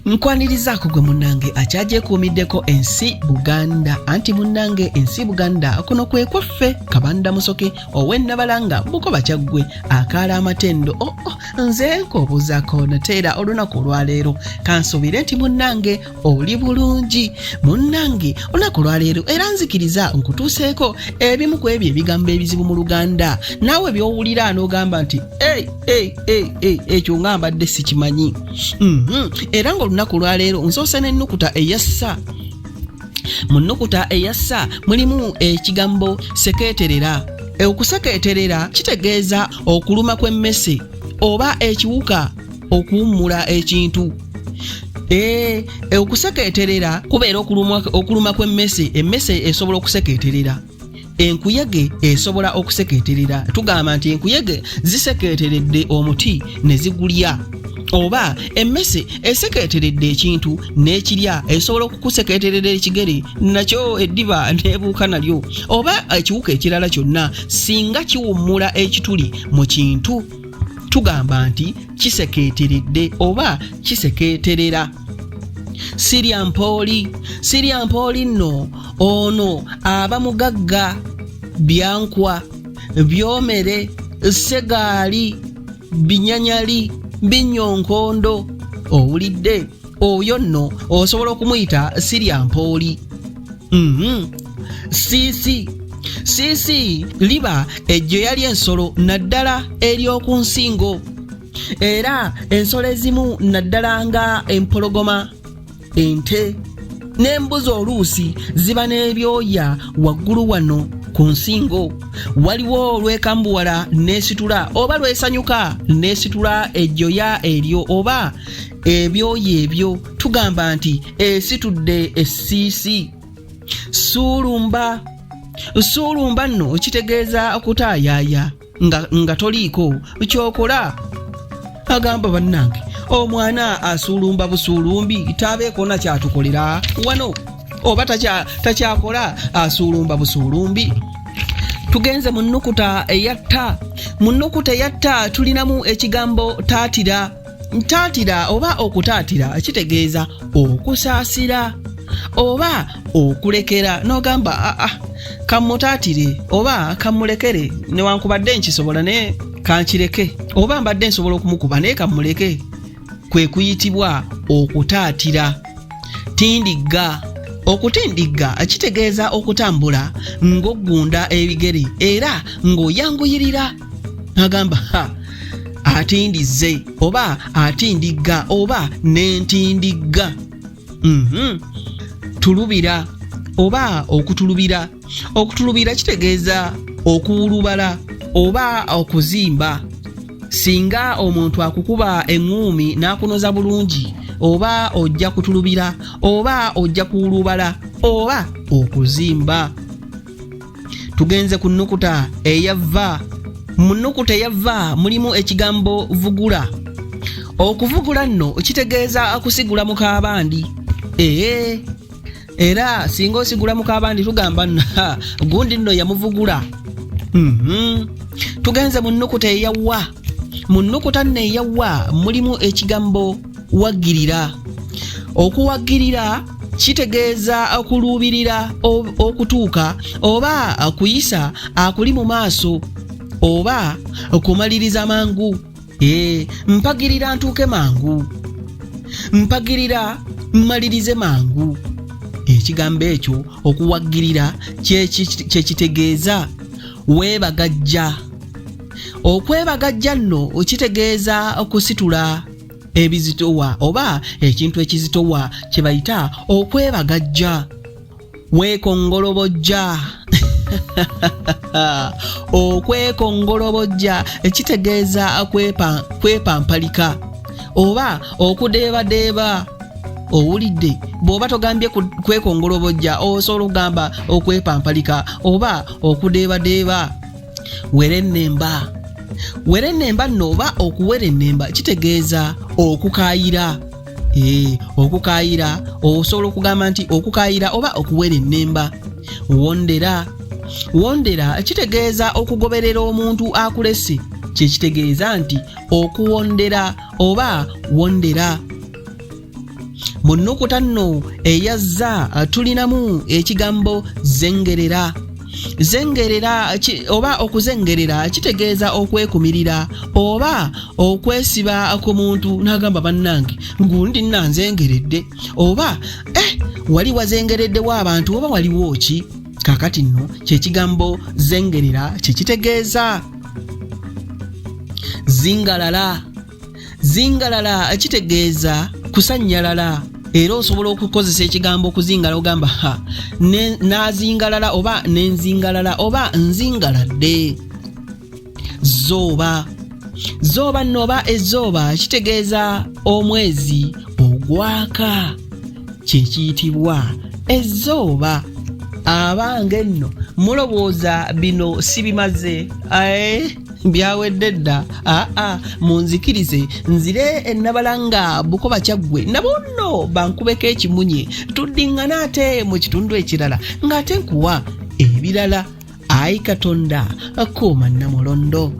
Nkwanirizaako gwe munnange akyagyeekuumiddeko ensi Buganda. Anti munnange ensi Buganda kuno kwe kwaffe Kabanda Musoke ow'ennabalanga Bukoba Kyaggwe akaala amatendo. Nze nkoobuuzaako nateera olunaku olwaleero kansuubire nti munnange oli bulungi. Munnange olunaku olwaleero era nzikiriza nkutuuseeko ebimu ku ebyo ebigambo ebizibu mu Luganda naawe by'owulira n'ogamba nti ekyo nga mbadde sikimanyi. Era ng'olunaku lwaleero nsoose n'ennukuta eyassa. Mu nnukuta eyassa mulimu ekigambo sekeeterera. Okusekeeterera kitegeeza okuluma kw'emmese oba ekiwuka okuwummula ekintu. Okusekeeterera kubeera okuluma kw'emmese. Emmese esobola okusekeeterera. Enkuyege esobola okusekeeterera. Tugamba nti enkuyege zisekeeteredde omuti ne zigulya. Oba emmese esekeeteredde ekintu n'ekirya esobola okukusekeeterera ekigere nakyo eddiba neebuuka nalyo. Oba ekiwuka ekirala kyonna singa kiwummula ekituli mu kintu tugamba nti kisekeeteredde oba kisekeeterera. Siryampoli nno ono aba mugagga, byankwa, byomere, segaali, binyanyali, binyonkondo. Owulidde? Oyo nno osobola okumuyita siryampoli. Siisi liba ejjo yali ensolo naddala ery'oku nsingo. Era ensolo ezimu naddala nga empologoma, ente n'embuzi oluusi ziba n'ebyoya waggulu wano ku nsingo. Waliwo olwekambuwala n'esitula oba lwesanyuka n'esitula ejjoya eryo oba ebyoya ebyo tugamba nti esitudde essiisi. Suulumba nno kitegeeza okutaayaaya nga toliiko kyokola. Agamba bannange omwana asuulumba busuulumbi taabeeko na kyatukolera wano oba takyakola asuulumba busuulumbi. Tugenze mu nnukuta eyatta. Mu nnukuta eyatta tulinamu ekigambo taatira. Taatira oba okutaatira kitegeeza okusaasira oba okulekera. N'ogamba kamutaatire oba kamulekere newankubadde nkisobola ne kankireke oba mbadde nsobola okumukuba naye kamuleke. Kwe kuyitibwa okutaatira. Tindigga. Okutindigga kitegeeza okutambula ng'oggunda ebigere era ng'oyanguyirira. Agamba atindizze oba atindigga oba n'entindigga. Tulubira oba okutulubira. Okutulubira kitegeeza okuwulubala oba okuzimba. Singa omuntu akukuba eŋŋuumi n'akunoza bulungi oba ojja kutulubira oba ojja kuwulubala oba okuzimba. Tugenze ku nnukuta eyava. Mu nnukuta eyava mulimu ekigambo vugula. Okuvugula nno kitegeeza kusigula mu kaabandi. Era singa osigula mu kaabandi tugamba gundi nno yamuvugula. Tugenze mu nnukuta eyawa. Mu nnukuta nno eyawa mulimu ekigambo waggirira. Okuwaggirira kitegeeza okuluubirira okutuuka oba kuyisa akuli mu maaso oba okumaliriza mangu. Mpagirira ntuuke mangu. Mpagirira mmalirize mangu. Ekigambo ekyo okuwaggirira kye kitegeeza weebagajja. Okwebagajja nno kitegeeza okusitula ebizitowa oba ekintu ekizitowa kye bayita okwebagajja. Weekongolobojja. Okwekongolobojja kitegeeza kwepampalika oba okudeebadeeba. Owulidde? Bw'oba togambye kwekongolobojja osobola okugamba okwepampalika oba okudeebadeeba. Werennemba. Werennemba nno oba okuwera ennemba kitegeeza okukaayira. Okukaayira osobola okugamba nti okukaayira oba okuwera ennemba. Wondera kitegeeza okugoberera omuntu akulese. Kye kitegeeza nti okuwondera oba wondera. mu nnukuta nno eyazza tulinamu ekigambo zengerera. Zengerera oba okuzengerera kitegeeza okwekumirira oba okwesiba ku muntu n'agamba bannange gundi nanzengeredde oba wali wazengereddewo abantu oba waliwo ki. Kakati nno kyekigambo zengerera kyekitegeeza. Zingalala. Zingalala kitegeeza kusannyalala. Era osobola okukozesa ekigambo okuzingala ogamba nazingalala oba nenzingalala oba nzingaladde. Zooba. Zooba nno oba ezooba kitegeeza omwezi ogwaka kyekiyitibwa ezooba. Abange nno mulowooza bino sibimaze byawedde dda. Munzikirize nzire ennabalanga Bukoba Kyaggwe nabo nno bankubeko ekimunye tuddingana ate mu kitundu ekirala ng'ate nkuwa ebirala. Ayi Katonda kuuma Namulondo.